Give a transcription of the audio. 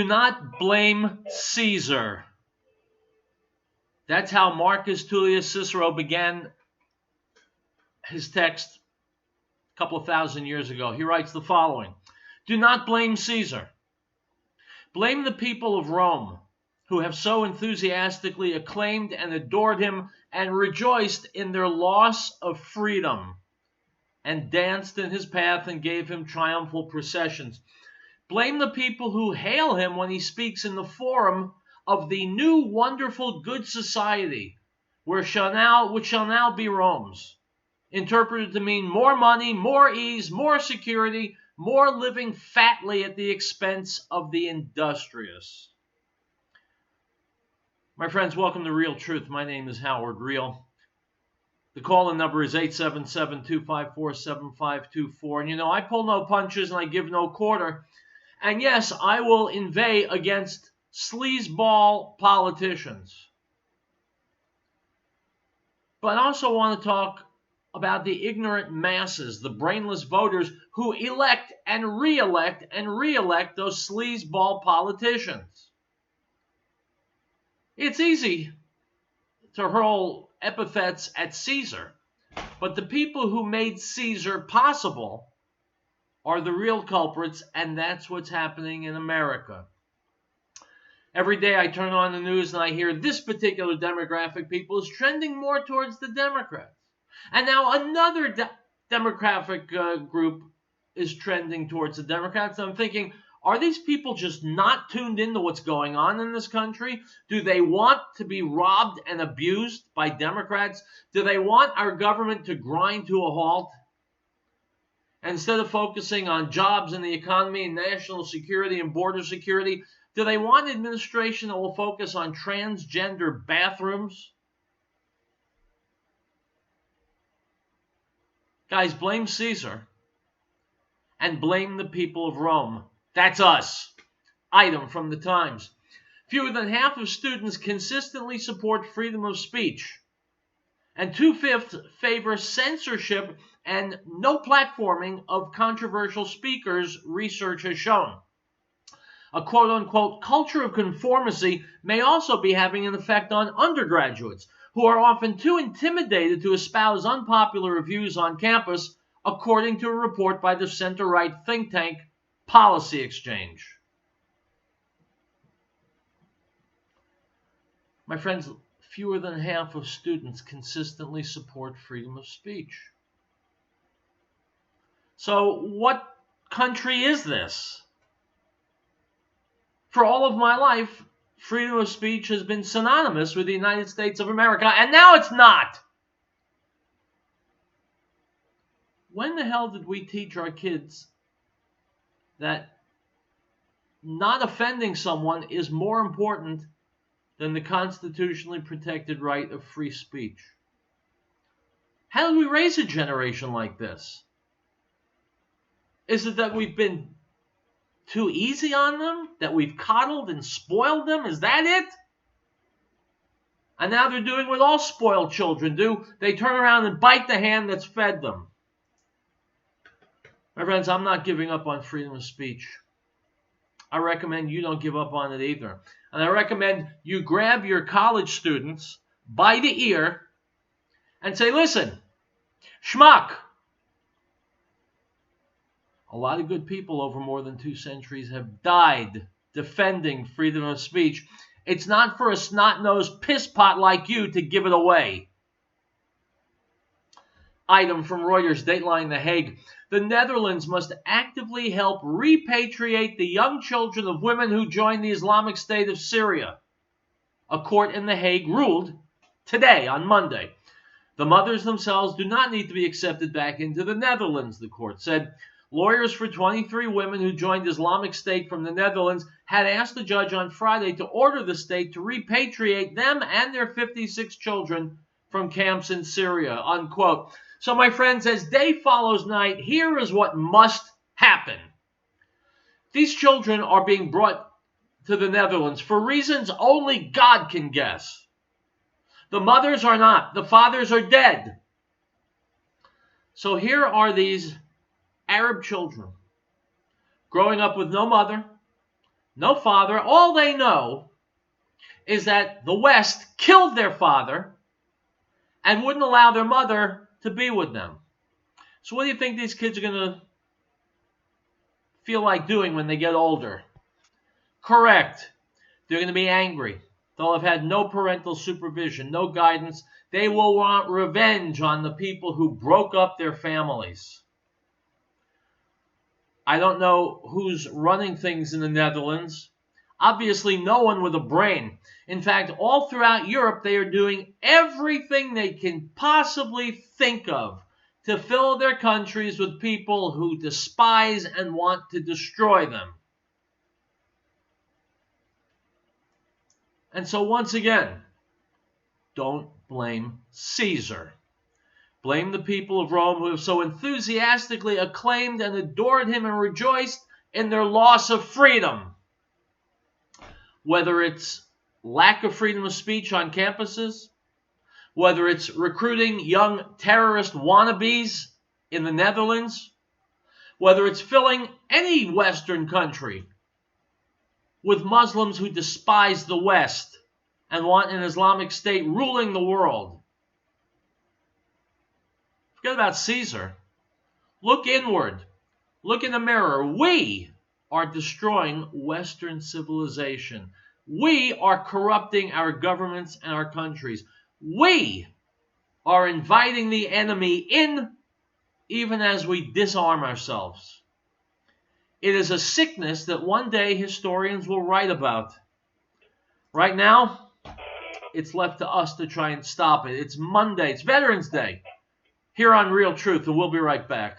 Do not blame Caesar. That's how Marcus Tullius Cicero began his text a couple of thousand years ago. He writes the following: do not blame Caesar. Blame the people of Rome, who have so enthusiastically acclaimed and adored him and rejoiced in their loss of freedom, and danced in his path and gave him triumphal processions. Blame the people who hail him when he speaks in the forum of the new wonderful good society, which shall now be Rome's, interpreted to mean more money, more ease, more security, more living fatly at the expense of the industrious. My friends, welcome to Real Truth. My name is Howard Real. The call-in number is 877-254-7524. And I pull no punches and I give no quarter. And yes, I will inveigh against sleazeball politicians. But I also want to talk about the ignorant masses, the brainless voters who elect and re-elect those sleazeball politicians. It's easy to hurl epithets at Caesar, but the people who made Caesar possible are the real culprits, and that's what's happening in America. Every day I turn on the news and I hear this particular demographic people is trending more towards the Democrats. And now another demographic group is trending towards the Democrats. And I'm thinking, are these people just not tuned into what's going on in this country? Do they want to be robbed and abused by Democrats? Do they want our government to grind to a halt? Instead of focusing on jobs and the economy and national security and border security, do they want an administration that will focus on transgender bathrooms? Guys, blame Caesar and blame the people of Rome. That's us. Item from the Times. Fewer than half of students consistently support freedom of speech, and 2/5 favor censorship and no platforming of controversial speakers, research has shown. A quote-unquote culture of conformity may also be having an effect on undergraduates, who are often too intimidated to espouse unpopular views on campus, according to a report by the center-right think tank Policy Exchange. My friends, fewer than half of students consistently support freedom of speech. So what country is this? For all of my life, freedom of speech has been synonymous with the United States of America, and now it's not. When the hell did we teach our kids that not offending someone is more important than the constitutionally protected right of free speech? How did we raise a generation like this? Is it that we've been too easy on them? That we've coddled and spoiled them? Is that it? And now they're doing what all spoiled children do. They turn around and bite the hand that's fed them. My friends, I'm not giving up on freedom of speech. I recommend you don't give up on it either. And I recommend you grab your college students by the ear and say, listen, schmuck. A lot of good people over more than 2 centuries have died defending freedom of speech. It's not for a snot-nosed pisspot like you to give it away. Item from Reuters, Dateline The Hague. The Netherlands must actively help repatriate the young children of women who joined the Islamic State of Syria. A court in The Hague ruled today, on Monday. The mothers themselves do not need to be accepted back into the Netherlands, the court said. Lawyers for 23 women who joined Islamic State from the Netherlands had asked the judge on Friday to order the state to repatriate them and their 56 children from camps in Syria, unquote. So, my friends, as day follows night, here is what must happen. These children are being brought to the Netherlands for reasons only God can guess. The mothers are not. The fathers are dead. So here are these Arab children growing up with no mother, no father. All they know is that the West killed their father and wouldn't allow their mother to be with them. So what do you think these kids are going to feel like doing when they get older? Correct. They're going to be angry. They'll have had no parental supervision, no guidance. They will want revenge on the people who broke up their families. I don't know who's running things in the Netherlands. Obviously, no one with a brain. In fact, all throughout Europe, they are doing everything they can possibly think of to fill their countries with people who despise and want to destroy them. And so once again, don't blame Caesar. Blame the people of Rome who have so enthusiastically acclaimed and adored him and rejoiced in their loss of freedom. Whether it's lack of freedom of speech on campuses, whether it's recruiting young terrorist wannabes in the Netherlands, whether it's filling any Western country with Muslims who despise the West and want an Islamic State ruling the world. Forget about Caesar. Look inward. Look in the mirror. We are destroying Western civilization. We are corrupting our governments and our countries. We are inviting the enemy in even as we disarm ourselves. It is a sickness that one day historians will write about. Right now, it's left to us to try and stop it. It's Monday. It's Veterans Day here on Real Truth, and we'll be right back.